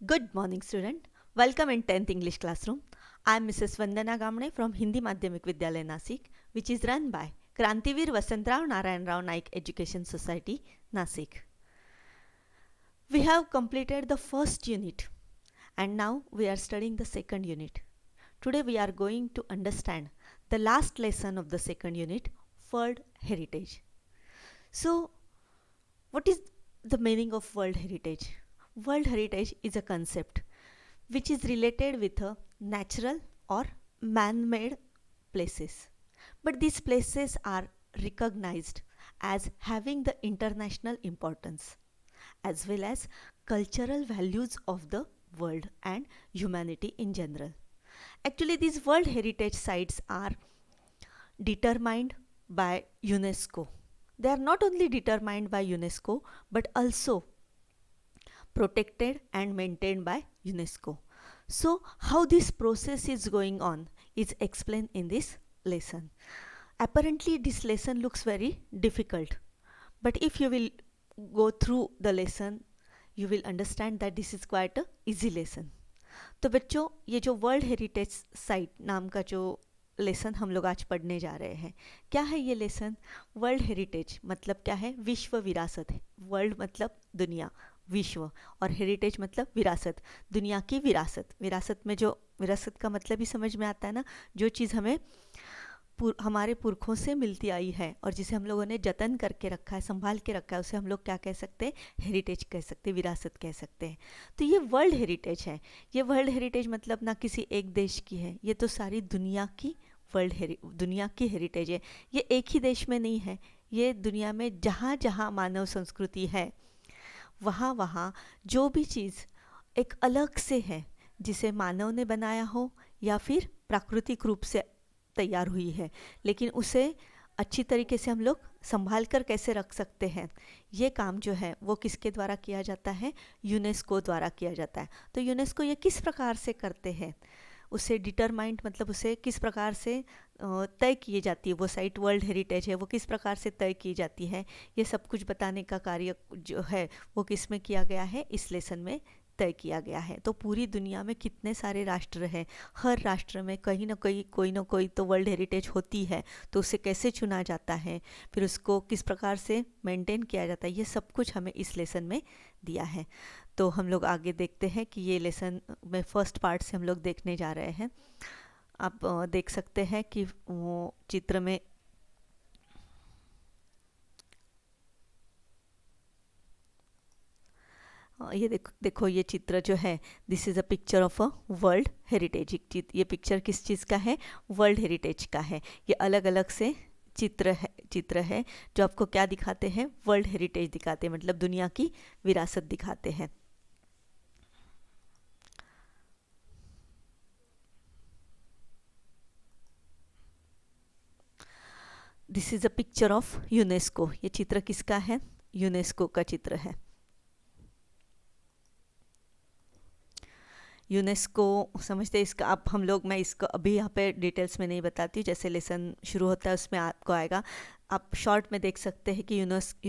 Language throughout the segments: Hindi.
Good morning, student. Welcome in 10th English classroom. I am Mrs. Vandana Gamne from Hindi Madhyamik Vidyalaya Nasik, which is run by Krantivir Vasantrao Narayan Rao Naik Education Society, Nasik. We have completed the first unit and now we are studying the second unit. Today we are going to understand the last lesson of the second unit, World Heritage. So, what is the meaning of World Heritage? World Heritage is a concept which is related with natural or man-made places. But these places are recognized as having the international importance as well as cultural values of the world and humanity in general. Actually, these World Heritage Sites are determined by UNESCO. They are not only determined by UNESCO but also protected and maintained by UNESCO. So, how this process is going on is explained in this lesson. Apparently, this lesson looks very difficult, but if you will go through the lesson, you will understand that this is quite a easy lesson. तो बच्चों, ये जो वर्ल्ड हेरिटेज साइट नाम का जो लेसन हम लोग आज पढ़ने जा रहे हैं, क्या है ये लेसन? वर्ल्ड हेरिटेज मतलब क्या है? विश्व विरासत है. वर्ल्ड मतलब दुनिया, विश्व, और हेरिटेज मतलब विरासत, दुनिया की विरासत. विरासत में जो विरासत का मतलब ही समझ में आता है ना, जो चीज़ हमें हमारे पुरखों से मिलती आई है और जिसे हम लोगों ने जतन करके रखा है, संभाल के रखा है, उसे हम लोग क्या कह सकते हैं? हेरिटेज कह सकते हैं, विरासत कह सकते हैं. तो ये वर्ल्ड हेरिटेज है. ये वर्ल्ड हेरिटेज मतलब ना किसी एक देश की है, ये तो सारी दुनिया की दुनिया की हेरिटेज है. ये एक ही देश में नहीं है, ये दुनिया में जहाँ जहाँ मानव संस्कृति है वहाँ वहाँ जो भी चीज़ एक अलग से है, जिसे मानव ने बनाया हो या फिर प्राकृतिक रूप से तैयार हुई है, लेकिन उसे अच्छी तरीके से हम लोग संभाल कर कैसे रख सकते हैं, ये काम जो है वो किसके द्वारा किया जाता है? यूनेस्को द्वारा किया जाता है. तो यूनेस्को ये किस प्रकार से करते हैं? उसे डिटरमाइंड मतलब उसे किस प्रकार से तय किए जाती है, वो साइट वर्ल्ड हेरिटेज है वो किस प्रकार से तय की जाती है, ये सब कुछ बताने का कार्य जो है वो किस में किया गया है? इस लेसन में तय किया गया है. तो पूरी दुनिया में कितने सारे राष्ट्र हैं, हर राष्ट्र में कहीं ना कहीं कोई ना कोई तो वर्ल्ड हेरिटेज होती है. तो उसे कैसे चुना जाता है, फिर उसको किस प्रकार से मेंटेन किया जाता है, ये सब कुछ हमें इस लेसन में दिया है. तो हम लोग आगे देखते हैं कि ये लेसन में फर्स्ट पार्ट से हम लोग देखने जा रहे हैं. आप देख सकते हैं कि वो चित्र में ये देखो ये चित्र जो है, this is a picture of a world heritage. ये पिक्चर किस चीज़ का है? वर्ल्ड हेरिटेज का है. ये अलग अलग से चित्र है जो आपको क्या दिखाते हैं? वर्ल्ड हेरिटेज दिखाते हैं, मतलब दुनिया की विरासत दिखाते हैं. This is a picture of UNESCO. ये चित्र किसका है? यूनेस्को का चित्र है. यूनेस्को समझते हैं इसका. आप हम लोग, मैं इसको अभी यहाँ पे डिटेल्स में नहीं बताती हूँ, जैसे लेसन शुरू होता है उसमें आपको आएगा. आप शॉर्ट में देख सकते हैं कि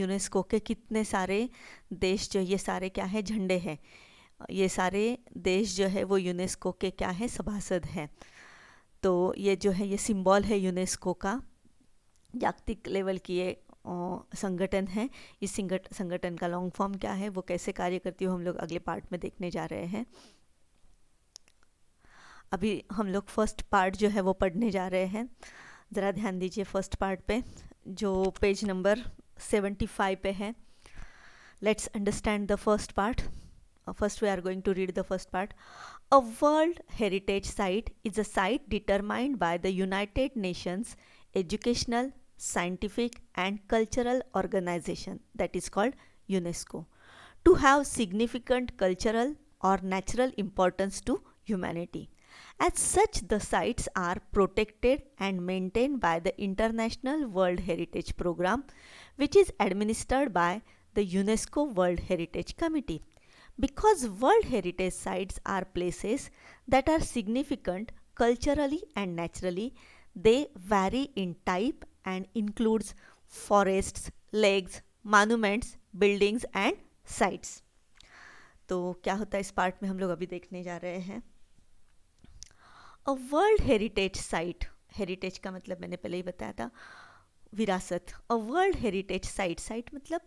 यूनेस्को के कितने सारे देश जो, ये सारे क्या है? झंडे हैं. ये सारे देश जो है वो यूनेस्को के क्या है? सभासद हैं. तो ये जो है ये सिंबल है यूनेस्को का. जागतिक लेवल की ये संगठन है. इस संगठन का लॉन्ग फॉर्म क्या है, वो कैसे कार्य करती है, हम लोग अगले पार्ट में देखने जा रहे हैं. अभी हम लोग फर्स्ट पार्ट जो है वो पढ़ने जा रहे हैं. ज़रा ध्यान दीजिए फर्स्ट पार्ट पे, जो पेज नंबर 75 पे है. Let's understand the first part. First we are going to read the first part. A World Heritage Site is a site determined by the United Nations Educational, Scientific and Cultural Organization, that is called UNESCO, to have significant cultural or natural importance to humanity. As such, the sites are protected and maintained by the International World Heritage Program, which is administered by the UNESCO World Heritage Committee. Because World Heritage Sites are places that are significant culturally and naturally, they vary in type and includes forests, lakes, monuments, buildings and sites. तो क्या होता है इस पार्ट में हम लोग अभी देखने जा रहे हैं। A world heritage site, heritage का मतलब मैंने पहले ही बताया था विरासत। A world heritage site, site मतलब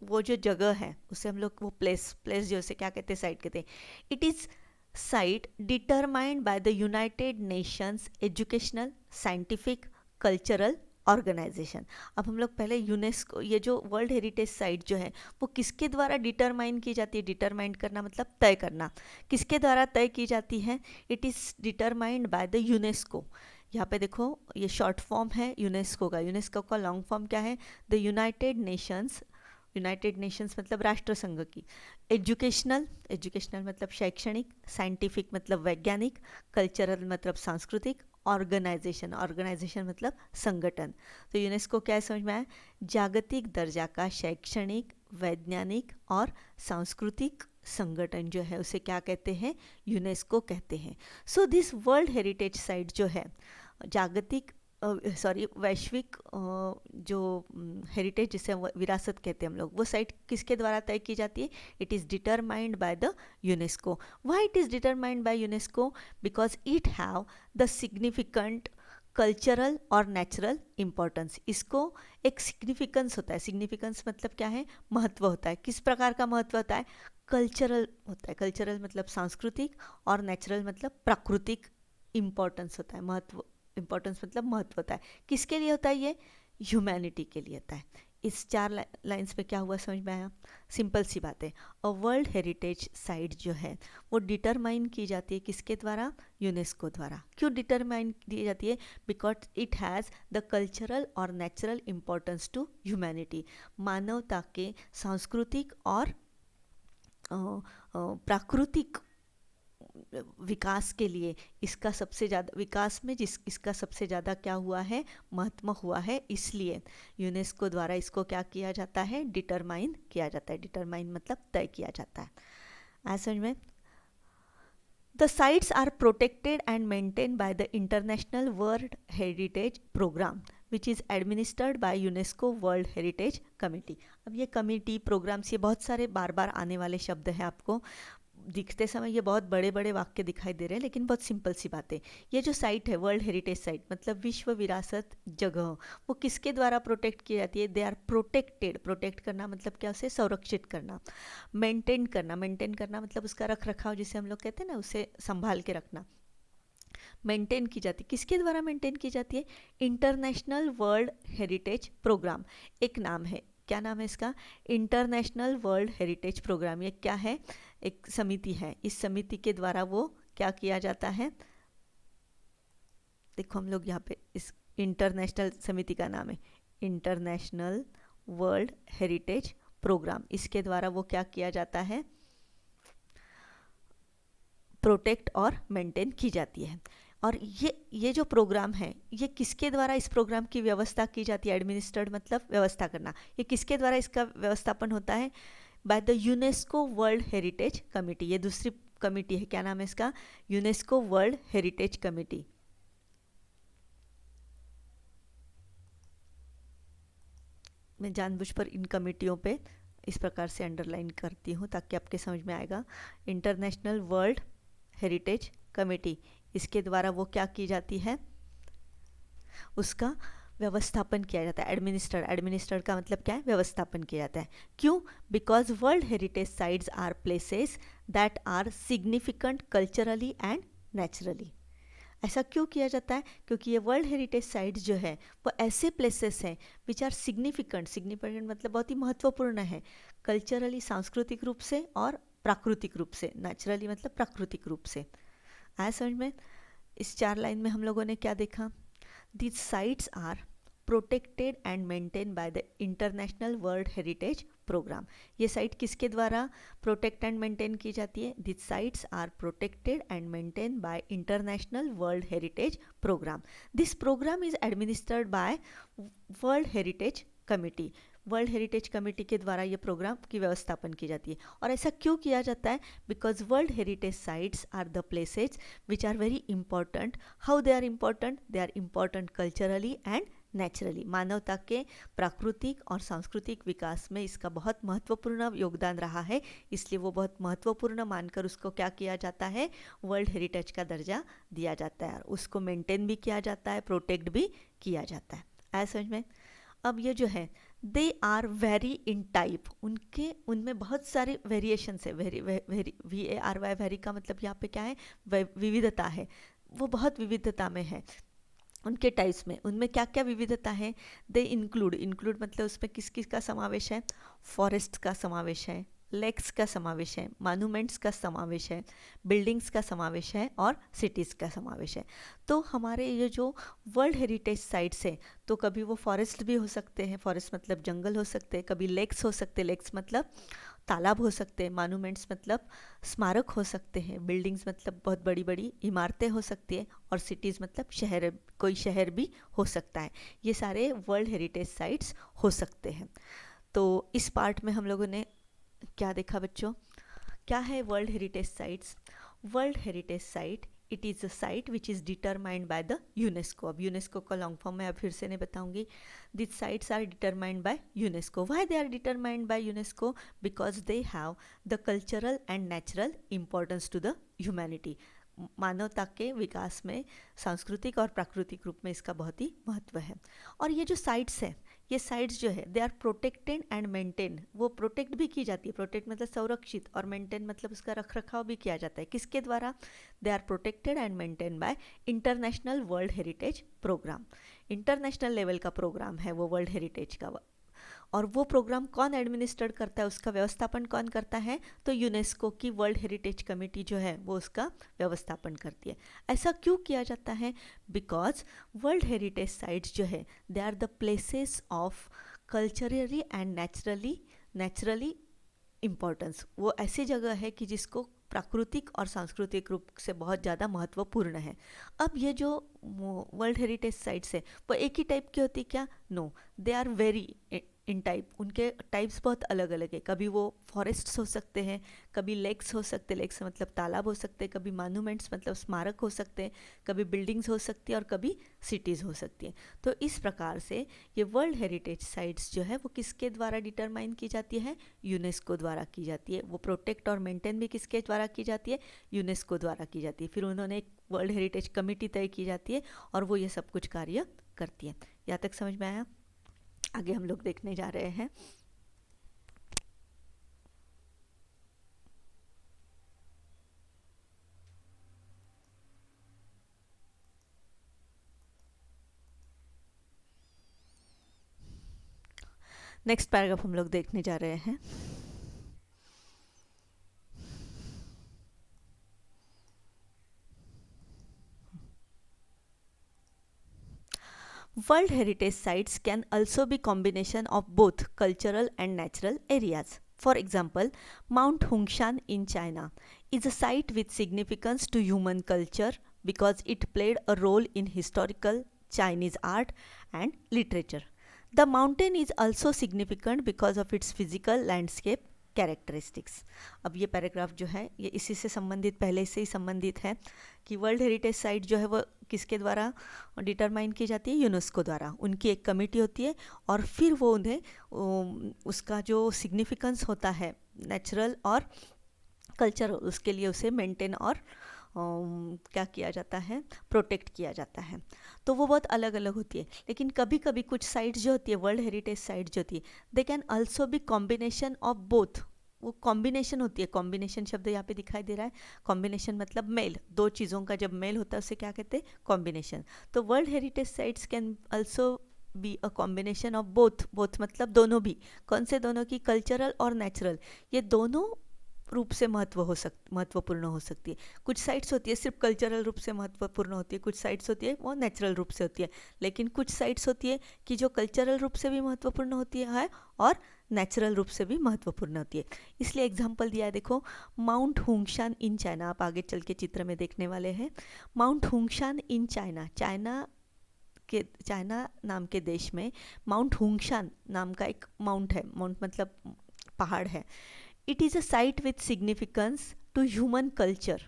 वो जो जगह है उसे हम लोग वो प्लेस जो उसे क्या कहते हैं, साइट कहते हैं। It is site determined by the United Nations Educational Scientific Cultural Organization. अब हम लोग पहले यूनेस्को, ये जो वर्ल्ड हेरिटेज साइट जो है वो किसके द्वारा डिटरमाइन की जाती है, डिटरमाइन करना मतलब तय करना, किसके द्वारा तय की जाती है। It is determined by the UNESCO. यहाँ पे देखो ये शॉर्ट फॉर्म है यूनेस्को का, यूनेस्को का लॉन्ग फॉर्म क्या है, the United Nations, United Nations मतलब राष्ट्र संघ की। एजुकेशनल, एजुकेशनल मतलब शैक्षणिक, साइंटिफिक मतलब वैज्ञानिक, कल्चरल मतलब सांस्कृतिक, ऑर्गेनाइजेशन, ऑर्गेनाइजेशन मतलब संगठन। तो यूनेस्को क्या है समझ में आया, जागतिक दर्जा का शैक्षणिक, वैज्ञानिक और सांस्कृतिक संगठन जो है उसे क्या कहते हैं, यूनेस्को कहते हैं। So this world heritage site जो है जागतिक वैश्विक जो हेरिटेज जिसे विरासत कहते हैं हम लोग, वो साइट किसके द्वारा तय की जाती है, it is determined by the UNESCO. Why it is determined by UNESCO, because it have the significant cultural और नेचुरल इम्पोर्टेंस। इसको एक सिग्निफिकेंस होता है, सिग्निफिकेंस मतलब क्या है, महत्व होता है। किस प्रकार का महत्व होता है, कल्चरल होता है, कल्चरल मतलब सांस्कृतिक, और नेचुरल मतलब प्राकृतिक इम्पोर्टेंस होता है, महत्व, इम्पोर्टेंस मतलब महत्व होता है। किसके लिए होता है ये, ह्यूमैनिटी के लिए होता है। इस चार लाइंस में क्या हुआ समझ में आया, सिंपल सी बात है। अ वर्ल्ड हेरिटेज साइट जो है वो डिटरमाइन की जाती है किसके द्वारा, यूनेस्को द्वारा। क्यों डिटरमाइन की जाती है, because it has the cultural और नेचुरल इम्पोर्टेंस टू ह्यूमैनिटी। मानवता के सांस्कृतिक और प्राकृतिक विकास के लिए इसका सबसे ज़्यादा, विकास में इसका सबसे ज़्यादा क्या हुआ है, महत्व हुआ है। इसलिए यूनेस्को द्वारा इसको क्या किया जाता है, डिटरमाइन किया जाता है। डिटरमाइन मतलब तय किया जाता है। आज समझ में, the sites are protected and maintain by the international world heritage programme which is administered by UNESCO world heritage committee. अब ये कमेटी, प्रोग्राम्स, ये बहुत सारे बार बार आने वाले शब्द हैं, आपको दिखते समय ये बहुत बड़े बड़े वाक्य दिखाई दे रहे हैं, लेकिन बहुत सिंपल सी बात है। ये जो साइट है वर्ल्ड हेरिटेज साइट मतलब विश्व विरासत जगह, वो किसके द्वारा प्रोटेक्ट की जाती है, दे आर प्रोटेक्टेड। प्रोटेक्ट करना मतलब क्या, उसे संरक्षित करना। मेंटेन करना, मेंटेन करना मतलब उसका रख रखाव जिसे हम लोग कहते हैं ना, उसे संभाल के रखना। मेंटेन की जाती, किसके द्वारा मेंटेन की जाती है, इंटरनेशनल वर्ल्ड हेरिटेज प्रोग्राम, एक नाम है, क्या नाम है इसका, इंटरनेशनल वर्ल्ड हेरिटेज प्रोग्राम। ये क्या है, एक समिति है, इस समिति के द्वारा वो क्या किया जाता है, देखो हम लोग यहाँ पे इस इंटरनेशनल समिति का नाम है इंटरनेशनल वर्ल्ड हेरिटेज प्रोग्राम। इसके द्वारा वो क्या किया जाता है, प्रोटेक्ट और मेंटेन की जाती है। और ये जो प्रोग्राम है ये किसके द्वारा इस प्रोग्राम की व्यवस्था की जाती है, एडमिनिस्टर्ड मतलब व्यवस्था करना, ये किसके द्वारा इसका व्यवस्थापन होता है, bye the UNESCO world heritage committee. ये दूसरी कमेटी है, क्या नाम है इसका, यूनेस्को वर्ल्ड हेरिटेज कमेटी। मैं जानबूझ पर इन कमेटियों पे इस प्रकार से अंडरलाइन करती हूँ ताकि आपके समझ में आएगा। इंटरनेशनल वर्ल्ड हेरिटेज कमेटी, इसके द्वारा वो क्या की जाती है, उसका व्यवस्थापन किया जाता है। एडमिनिस्टर्ड, एडमिनिस्टर्ड का मतलब क्या है, व्यवस्थापन किया जाता है। क्यों, because world heritage sites are places that are significant culturally and naturally. ऐसा क्यों किया जाता है, क्योंकि ये वर्ल्ड हेरिटेज साइट्स जो है वो ऐसे प्लेसेस हैं विच आर सिग्निफिकेंट, सिग्निफिकेंट मतलब बहुत ही महत्वपूर्ण है, कल्चरली सांस्कृतिक रूप से और प्राकृतिक रूप से, नेचुरली मतलब प्राकृतिक रूप से। आया समझ में। इस चार लाइन में हम लोगों ने क्या देखा, These sites are protected and maintained by the International World Heritage Program. ये साइट किसके द्वारा प्रोटेक्ट एंड मेंटेन की जाती है, These sites are protected and maintained by International World Heritage Program. This program is administered by World Heritage Committee. World heritage committee के द्वारा ये प्रोग्राम की व्यवस्थापन की जाती है। और ऐसा क्यों किया जाता है, because world heritage sites are the places which are very important. How they are important, they are important culturally and naturally. मानवता के प्राकृतिक और सांस्कृतिक विकास में इसका बहुत महत्वपूर्ण योगदान रहा है, इसलिए वो बहुत महत्वपूर्ण मानकर उसको क्या किया जाता है, वर्ल्ड हेरिटेज का दर्जा दिया जाता है। उसको मेंटेन भी किया जाता है, प्रोटेक्ट भी किया जाता है। आया समझ में? अब ये जो है they are vary in type, उनमें बहुत सारे वेरिएशंस है। VARY वेरी का मतलब यहाँ पे क्या है, विविधता है, वो बहुत विविधता में है। उनके टाइप्स में उनमें क्या क्या विविधता है, दे इंक्लूड मतलब उसमें किस किस का समावेश है, फॉरेस्ट का समावेश है, लेक्स का समावेश है, मॉन्यूमेंट्स का समावेश है, बिल्डिंग्स का समावेश है और सिटीज़ का समावेश है। तो हमारे ये जो वर्ल्ड हेरिटेज साइट्स है, तो कभी वो फॉरेस्ट भी हो सकते हैं, फॉरेस्ट मतलब जंगल हो सकते हैं, कभी लेक्स हो सकते हैं, लेक्स मतलब तालाब हो सकते हैं, मॉन्यूमेंट्स मतलब स्मारक हो सकते हैं, बिल्डिंग्स मतलब बहुत बड़ी बड़ी इमारतें हो सकती है, और सिटीज़ मतलब शहर, कोई शहर भी हो सकता है। ये सारे वर्ल्ड हेरिटेज साइट्स हो सकते हैं। तो इस पार्ट में हम लोगों ने क्या देखा बच्चों, क्या है world heritage sites? World heritage site, it is a site which is determined by the UNESCO. अब यूनेस्को का लॉन्ग फॉर्म मैं अब फिर से नहीं बताऊंगी। This sites are determined by UNESCO. Why they are determined by UNESCO? Because they have the cultural and natural importance to the humanity. मानवता के विकास में सांस्कृतिक और प्राकृतिक रूप में इसका बहुत ही महत्व है। और ये जो साइट्स हैं, ये साइट्स जो है they are protected and maintain, वो प्रोटेक्ट भी की जाती है, प्रोटेक्ट मतलब संरक्षित, और मेंटेन मतलब उसका रख रखाव भी किया जाता है। किसके द्वारा? They are protected and maintain by international world heritage program. International level का प्रोग्राम है वो वर्ल्ड हेरिटेज का। और वो प्रोग्राम कौन एडमिनिस्ट्रेट करता है, उसका व्यवस्थापन कौन करता है? तो यूनेस्को की वर्ल्ड हेरिटेज कमेटी जो है वो उसका व्यवस्थापन करती है। ऐसा क्यों किया जाता है? बिकॉज वर्ल्ड हेरिटेज साइट्स जो है they are the places of culturally and naturally importance. वो ऐसी जगह है कि जिसको प्राकृतिक और सांस्कृतिक रूप से बहुत ज़्यादा महत्वपूर्ण है। अब ये जो वर्ल्ड हेरिटेज साइट्स है वो एक ही टाइप की होती क्या? No, they are vary in type. उनके टाइप्स बहुत अलग अलग है। कभी वो फॉरेस्ट्स हो सकते हैं, कभी लेक्स हो सकते हैं, लेक्स मतलब तालाब हो सकते हैं, कभी मॉन्यूमेंट्स मतलब स्मारक हो सकते हैं, कभी बिल्डिंग्स हो सकती है और कभी सिटीज़ हो सकती हैं। तो इस प्रकार से ये वर्ल्ड हेरिटेज साइट्स जो है वो किसके द्वारा डिटरमाइन की जाती है? यूनेस्को द्वारा की जाती है। वो प्रोटेक्ट और मेंटेन भी किसके द्वारा की जाती है? यूनेस्को द्वारा की जाती है। फिर उन्होंने एक वर्ल्ड हेरिटेज कमेटी तय की जाती है और वो ये सब कुछ कार्य करती है। यहाँ तक समझ में आया? आगे हम लोग देखने जा रहे हैं। नेक्स्ट पैराग्राफ हम लोग देखने जा रहे हैं। World heritage sites can also be combination of both cultural and natural areas. For example, Mount Hungshan in China is a site with significance to human culture because it played a role in historical Chinese art and literature. The mountain is also significant because of its physical landscape characteristics. अब ये पैराग्राफ जो है ये इसी से संबंधित, पहले से ही संबंधित है कि वर्ल्ड हेरिटेज साइट जो है वो किसके द्वारा डिटरमाइन की जाती है? यूनेस्को द्वारा। उनकी एक कमेटी होती है और फिर वो उन्हें उसका जो सिग्निफिकेंस होता है नेचुरल और कल्चरल, उसके लिए उसे मेंटेन और क्या किया जाता है? प्रोटेक्ट किया जाता है। तो वो बहुत अलग अलग होती है। लेकिन कभी कभी कुछ साइट्स जो होती है, वर्ल्ड हेरिटेज साइट जो होती है, they can also be combination of both. वो कॉम्बिनेशन होती है। कॉम्बिनेशन शब्द यहाँ पे दिखाई दे रहा है। कॉम्बिनेशन मतलब मेल, दो चीज़ों का जब मेल होता है उसे क्या कहते हैं? कॉम्बिनेशन। तो world heritage sites can also be a combination of both. Both मतलब दोनों भी। कौन से दोनों की? कल्चरल और नेचुरल। ये दोनों रूप से महत्वपूर्ण हो सकती है। कुछ साइट्स होती है सिर्फ कल्चरल रूप से महत्वपूर्ण होती है, कुछ साइट्स होती है वो नेचुरल रूप से होती है। लेकिन कुछ साइट्स होती है कि जो कल्चरल रूप से भी महत्वपूर्ण होती है और नेचुरल रूप से भी महत्वपूर्ण होती है। इसलिए एग्जाम्पल दिया है, देखो माउंट हुंगशान इन चाइना। आप आगे चल के चित्र में देखने वाले हैं। Mount Huangshan in China, China नाम के देश में माउंट हुंगशान नाम का एक माउंट है। माउंट मतलब पहाड़ है। It is a site with significance to human culture.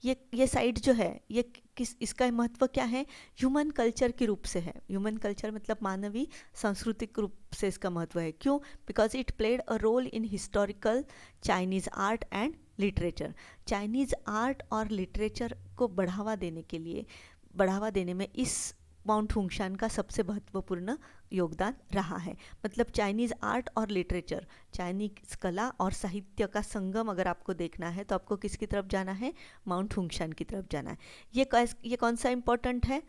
ये साइट जो है ये किस इसका महत्व क्या है, ह्यूमन कल्चर के रूप से है। ह्यूमन कल्चर मतलब मानवीय सांस्कृतिक रूप से इसका महत्व है। क्यों? Because it played a role in historical Chinese art and literature. Chinese art और लिटरेचर को बढ़ावा देने में इस माउंट हुंगशान का सबसे महत्वपूर्ण योगदान रहा है। मतलब चाइनीज़ आर्ट और लिटरेचर, चाइनीज़ कला और साहित्य का संगम अगर आपको देखना है तो आपको किसकी तरफ जाना है, माउंट हुंगशान की तरफ जाना है। ये कौन सा इम्पोर्टेंट है,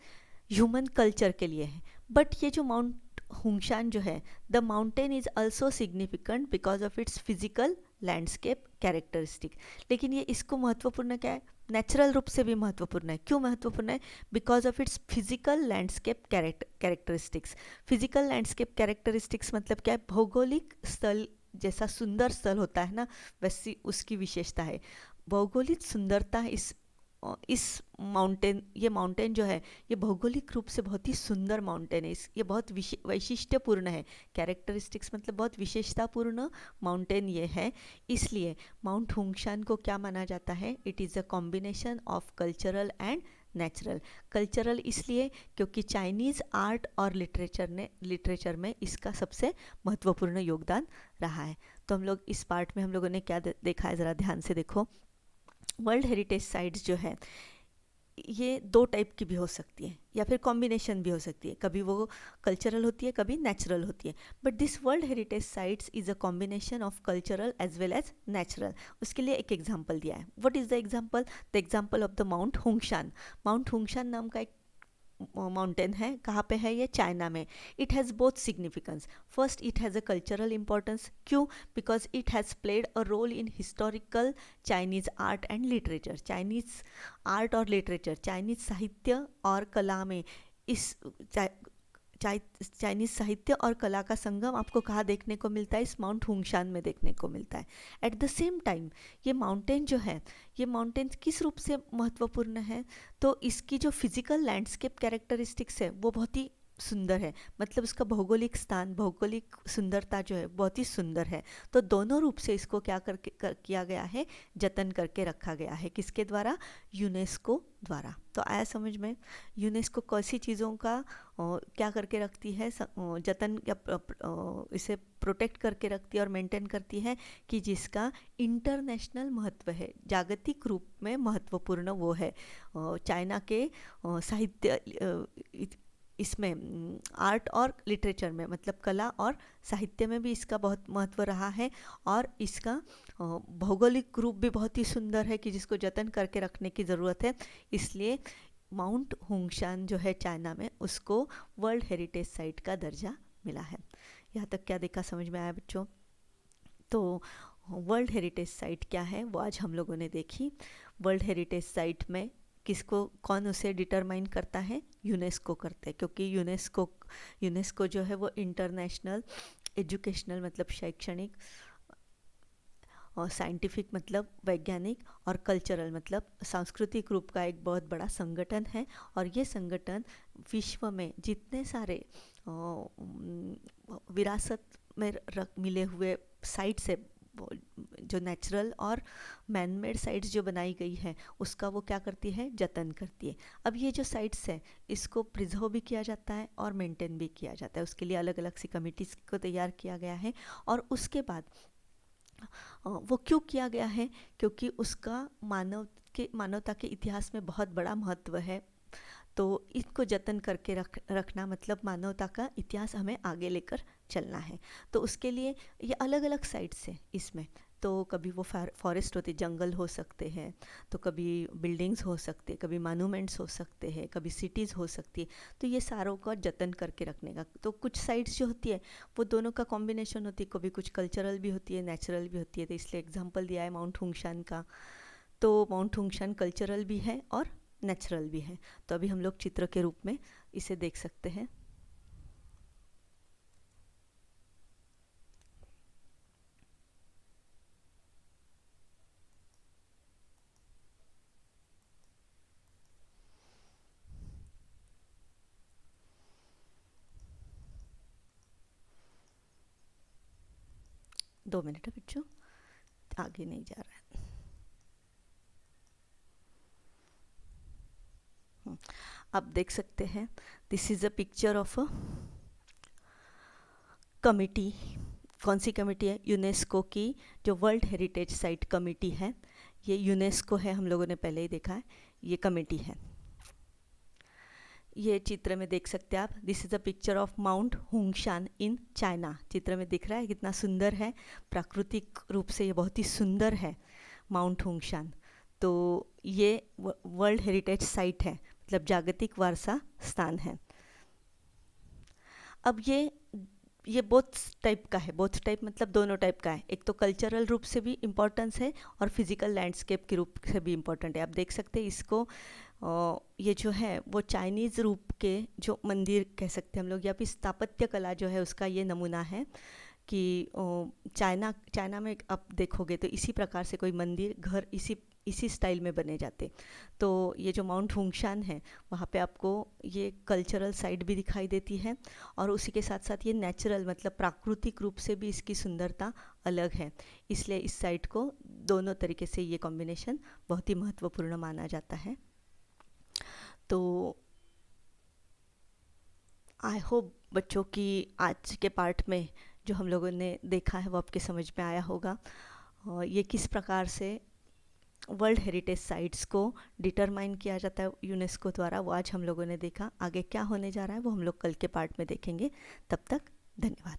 ह्यूमन कल्चर के लिए है। बट ये जो माउंट हुंगशान जो है, the mountain is also significant because of its physical landscape characteristic. लेकिन ये इसको महत्वपूर्ण क्या है, नेचुरल रूप से भी महत्वपूर्ण है। क्यों महत्वपूर्ण है? Because of its physical landscape characteristics. Physical landscape characteristics मतलब क्या है, भौगोलिक स्थल जैसा सुंदर स्थल होता है ना, वैसी उसकी विशेषता है। भौगोलिक सुंदरता इस माउंटेन, ये माउंटेन जो है ये भौगोलिक रूप से बहुत ही सुंदर माउंटेन है। ये बहुत वैशिष्ट्यपूर्ण है। कैरेक्टरिस्टिक्स मतलब बहुत विशेषतापूर्ण माउंटेन ये है। इसलिए माउंट हुंगशान को क्या माना जाता है, it is a combination of cultural and natural. Cultural इसलिए क्योंकि चाइनीज़ आर्ट और लिटरेचर में इसका सबसे महत्वपूर्ण योगदान रहा है। तो हम लोग इस पार्ट में हम लोगों ने क्या देखा है, ज़रा ध्यान से देखो। वर्ल्ड हेरिटेज साइट्स जो है ये दो टाइप की भी हो सकती है या फिर कॉम्बिनेशन भी हो सकती है। कभी वो कल्चरल होती है, कभी नेचुरल होती है। But this world heritage sites is a combination of cultural as well as natural. उसके लिए एक एग्जाम्पल दिया है। What is the example? The example of the mount Huangshan. Mount Huangshan नाम का एक माउंटेन है। कहाँ पे है ये? चाइना में। It has both significance. First, it has a cultural importance. क्यों? Because it has played a role in historical Chinese art and literature. Chinese art और लिटरेचर, चाइनीज़ साहित्य और कला में इस चाइनीज़ साहित्य और कला का संगम आपको कहाँ देखने को मिलता है? इस माउंट हुंगशान में देखने को मिलता है। एट द सेम टाइम ये माउंटेन जो है, ये माउंटेन किस रूप से महत्वपूर्ण है? तो इसकी जो फिजिकल लैंडस्केप कैरेक्टरिस्टिक्स है वो बहुत ही सुंदर है। मतलब उसका भौगोलिक स्थान, भौगोलिक सुंदरता जो है बहुत ही सुंदर है। तो दोनों रूप से इसको क्या किया गया है, जतन करके रखा गया है। किसके द्वारा? यूनेस्को द्वारा। तो आया समझ में? यूनेस्को कैसी चीज़ों का क्या करके रखती है, जतन या इसे प्रोटेक्ट करके रखती है और मेंटेन करती है कि जिसका इंटरनेशनल महत्व है, जागतिक रूप में महत्वपूर्ण वो है। चाइना के साहित्य इसमें आर्ट और लिटरेचर में, मतलब कला और साहित्य में भी इसका बहुत महत्व रहा है। और इसका भौगोलिक रूप भी बहुत ही सुंदर है कि जिसको जतन करके रखने की ज़रूरत है। इसलिए माउंट हुंगशान जो है चाइना में, उसको वर्ल्ड हेरिटेज साइट का दर्जा मिला है। यहाँ तक क्या देखा, समझ में आया बच्चों? तो वर्ल्ड हेरिटेज साइट क्या है वो आज हम लोगों ने देखी। वर्ल्ड हेरिटेज साइट में कौन उसे डिटरमाइन करता है? यूनेस्को करते हैं। क्योंकि यूनेस्को जो है वो इंटरनेशनल एजुकेशनल मतलब शैक्षणिक, और साइंटिफिक मतलब वैज्ञानिक, और कल्चरल मतलब सांस्कृतिक रूप का एक बहुत बड़ा संगठन है। और ये संगठन विश्व में जितने सारे विरासत में मिले हुए साइट्स है, जो नेचुरल और मैनमेड साइट्स जो बनाई गई है, उसका वो क्या करती है? जतन करती है। अब ये जो साइट्स है इसको प्रिजर्व भी किया जाता है और मेंटेन भी किया जाता है। उसके लिए अलग अलग सी कमिटीज़ को तैयार किया गया है। और उसके बाद वो क्यों किया गया है? क्योंकि उसका मानवता के इतिहास में बहुत बड़ा महत्व है। तो इसको जतन करके रखना मतलब मानवता का इतिहास हमें आगे लेकर चलना है। तो उसके लिए ये अलग अलग साइट्स हैं इसमें। तो कभी वो फॉरेस्ट होते, जंगल हो सकते हैं, तो कभी बिल्डिंग्स हो सकते हैं, कभी मॉन्यूमेंट्स हो सकते हैं, कभी सिटीज़ हो सकती है। तो ये सारों का जतन करके रखने का, तो कुछ साइट्स जो होती है वो दोनों का कॉम्बिनेशन होती है। कभी कुछ कल्चरल भी होती है, नेचुरल भी होती है। तो इसलिए एग्जाम्पल दिया है माउंट हुंगशान का। तो माउंट हुंगशान कल्चरल भी है और नेचुरल भी है। तो अभी हम लोग चित्र के रूप में इसे देख सकते हैं। दो मिनट है बच्चों, आगे नहीं जा रहा है। आप देख सकते हैं, this is a picture of a committee. कौन सी कमेटी है? यूनेस्को की जो वर्ल्ड हेरिटेज साइट कमेटी है, ये यूनेस्को है, हम लोगों ने पहले ही देखा है, ये कमेटी है। ये चित्र में देख सकते हैं आप, this is a picture of mount Huangshan in China. चित्र में दिख रहा है कितना सुंदर है, प्राकृतिक रूप से ये बहुत ही सुंदर है माउंट हुंगशान। तो ये वर्ल्ड हेरिटेज साइट है, मतलब जागतिक वारसा स्थान है। अब ये बोथ टाइप का है, बोथ टाइप मतलब दोनों टाइप का है। एक तो कल्चरल रूप से भी इम्पोर्टेंस है और फिजिकल लैंडस्केप के रूप से भी इम्पोर्टेंट है। आप देख सकते हैं इसको, ये जो है वो चाइनीज़ रूप के जो मंदिर कह सकते हैं हम लोग, या फिर स्थापत्य कला जो है उसका ये नमूना है कि चाइना में आप देखोगे तो इसी प्रकार से कोई मंदिर, घर इसी स्टाइल में बने जाते। तो ये जो माउंट हुंगशान है वहाँ पे आपको ये कल्चरल साइड भी दिखाई देती है, और उसी के साथ साथ ये नेचुरल मतलब प्राकृतिक रूप से भी इसकी सुंदरता अलग है। इसलिए इस साइट को दोनों तरीके से ये कॉम्बिनेशन बहुत ही महत्वपूर्ण माना जाता है। तो आई होप बच्चों की आज के पार्ट में जो हम लोगों ने देखा है वो आपके समझ में आया होगा। ये किस प्रकार से वर्ल्ड हेरिटेज साइट्स को डिटरमाइन किया जाता है यूनेस्को द्वारा, वो आज हम लोगों ने देखा। आगे क्या होने जा रहा है वो हम लोग कल के पार्ट में देखेंगे। तब तक धन्यवाद।